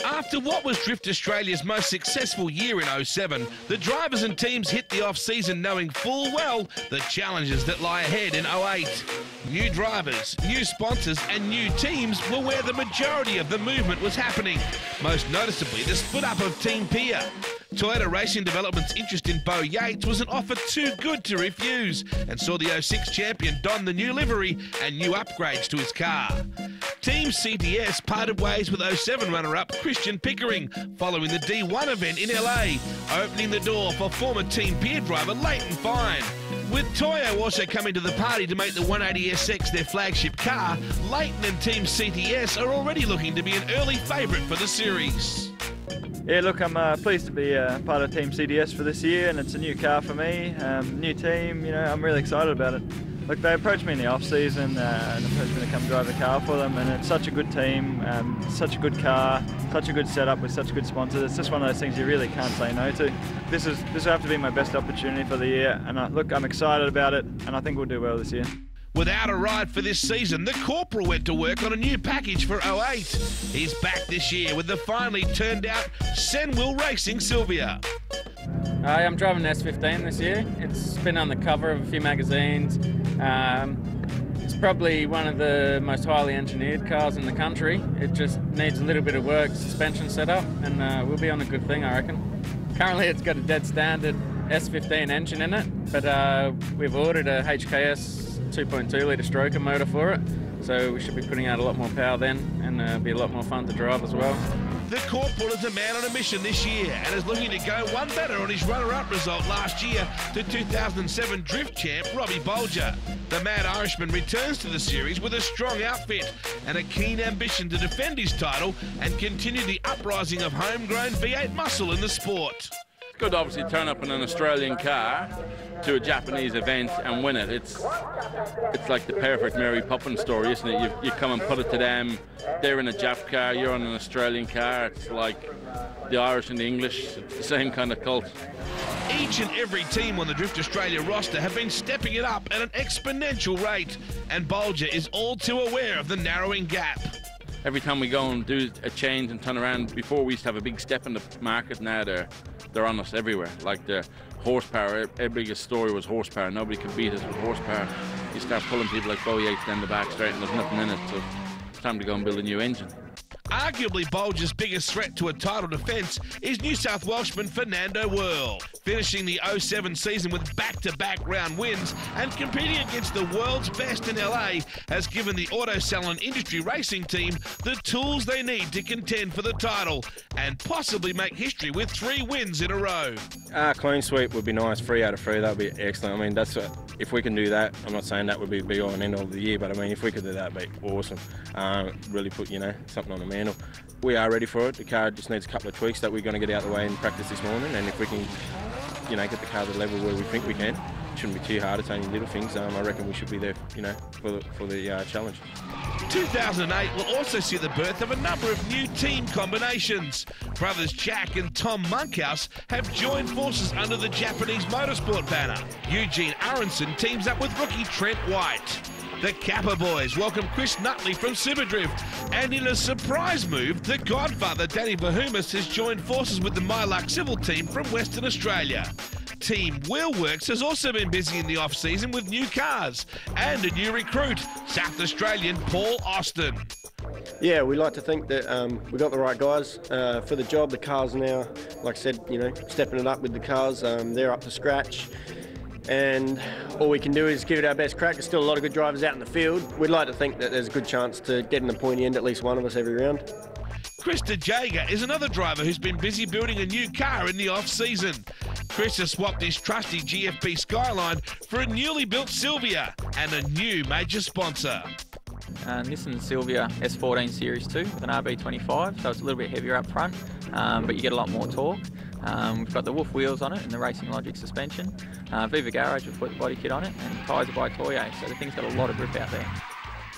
After what was Drift Australia's most successful year in 07, the drivers and teams hit the off-season knowing full well the challenges that lie ahead in 08. New drivers, new sponsors and new teams were where the majority of the movement was happening, most noticeably the split up of Team Pia. Toyota Racing Development's interest in Bo Yates was an offer too good to refuse and saw the 06 champion don the new livery and new upgrades to his car. Team CTS parted ways with 07 runner-up Christian Pickering following the D1 event in LA, opening the door for former Team Pia driver Leighton Fine. With Toyo also coming to the party to make the 180SX their flagship car, Leighton and Team CTS are already looking to be an early favourite for the series. Yeah, look, I'm pleased to be part of Team CDS for this year, and it's a new car for me, new team, you know, I'm really excited about it. Look, they approached me in the off-season and approached me to come drive the car for them, and it's such a good team, such a good car, such a good setup with such good sponsors. It's just one of those things you really can't say no to. This will have to be my best opportunity for the year, and look, I'm excited about it, and I think we'll do well this year. Without a ride for this season, the Corporal went to work on a new package for 08. He's back this year with the finally turned out Senwill Racing Sylvia. I'm driving an S15 this year. It's been on the cover of a few magazines. It's probably one of the most highly engineered cars in the country. It just needs a little bit of work, suspension setup, and we'll be on a good thing, I reckon. Currently it's got a dead standard S15 engine in it, but we've ordered a HKS 2.2 litre stroker motor for it, so we should be putting out a lot more power then, and it'll be a lot more fun to drive as well. The Corporal is a man on a mission this year and is looking to go one better on his runner-up result last year to 2007 Drift champ Robbie Bolger. The Mad Irishman returns to the series with a strong outfit and a keen ambition to defend his title and continue the uprising of homegrown V8 muscle in the sport. It's good to obviously turn up in an Australian car to a Japanese event and win it. It's like the perfect Mary Poppins story, isn't it? You come and put it to them, they're in a Jap car, you're on an Australian car. It's like the Irish and the English, it's the same kind of cult. Each and every team on the Drift Australia roster have been stepping it up at an exponential rate, and Bolger is all too aware of the narrowing gap. Every time we go and do a change and turn around, before we used to have a big step in the market, now they're on us everywhere. Like the horsepower, our biggest story was horsepower. Nobody could beat us with horsepower. You start pulling people like Bo Yates down the back straight and there's nothing in it, so it's time to go and build a new engine. Arguably Bolger's biggest threat to a title defence is New South Welshman Fernando Whirl, finishing the 07 season with back-to-back round wins and competing against the world's best in LA has given the Auto Salon Industry Racing team the tools they need to contend for the title and possibly make history with 3 wins in a row. Clean sweep would be nice, 3 out of 3, that would be excellent. I mean, if we can do that, I'm not saying that would be be all and end all of the year, but I mean, if we could do that, it'd be awesome. Really put, something on the mantle. We are ready for it. The car just needs a couple of tweaks that we're going to get out of the way in practice this morning, and if we can, get the car to the level where we think we can, it shouldn't be too hard. It's only little things. I reckon we should be there, for the challenge. 2008 will also see the birth of a number of new team combinations. Brothers Jack and Tom Monkhouse have joined forces under the Japanese motorsport banner. Eugene Aronson teams up with rookie Trent White. The Kappa Boys welcome Chris Nutley from Superdrift, and in a surprise move, the Godfather Danny Vahumis has joined forces with the Myluck Civil team from Western Australia. Team Wheelworks has also been busy in the off-season with new cars and a new recruit, South Australian Paul Austin. Yeah, we like to think that we got the right guys for the job. The cars now, like I said, stepping it up with the cars. They're up to scratch. And all we can do is give it our best crack. There's still a lot of good drivers out in the field. We'd like to think that there's a good chance to get in the pointy end, at least one of us every round. Krista Jager is another driver who's been busy building a new car in the off-season. Chris has swapped his trusty GFP Skyline for a newly built Sylvia and a new major sponsor. Nissan Sylvia S14 Series 2 with an RB25, so it's a little bit heavier up front, but you get a lot more torque. We've got the Wolf wheels on it and the Racing Logic suspension. Viva Garage, we've put the body kit on it, and tyres are by Toyo, so the thing's got a lot of grip out there.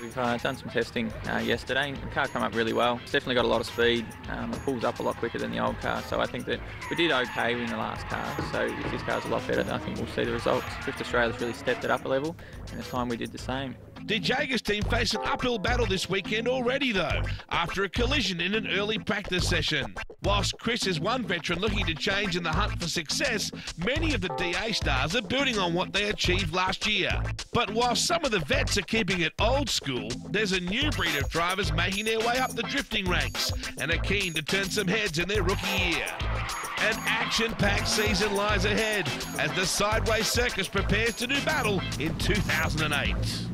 We've done some testing yesterday, and the car came up really well. It's definitely got a lot of speed. It pulls up a lot quicker than the old car, so I think that we did okay in the last car. So if this car's a lot better, then I think we'll see the results. Drift Australia's really stepped it up a level, and it's time we did the same. De Jager's team face an uphill battle this weekend already, though, after a collision in an early practice session. Whilst Chris is one veteran looking to change in the hunt for success, many of the DA stars are building on what they achieved last year. But while some of the vets are keeping it old school, there's a new breed of drivers making their way up the drifting ranks and are keen to turn some heads in their rookie year. An action-packed season lies ahead as the Sideways Circus prepares to do battle in 2008.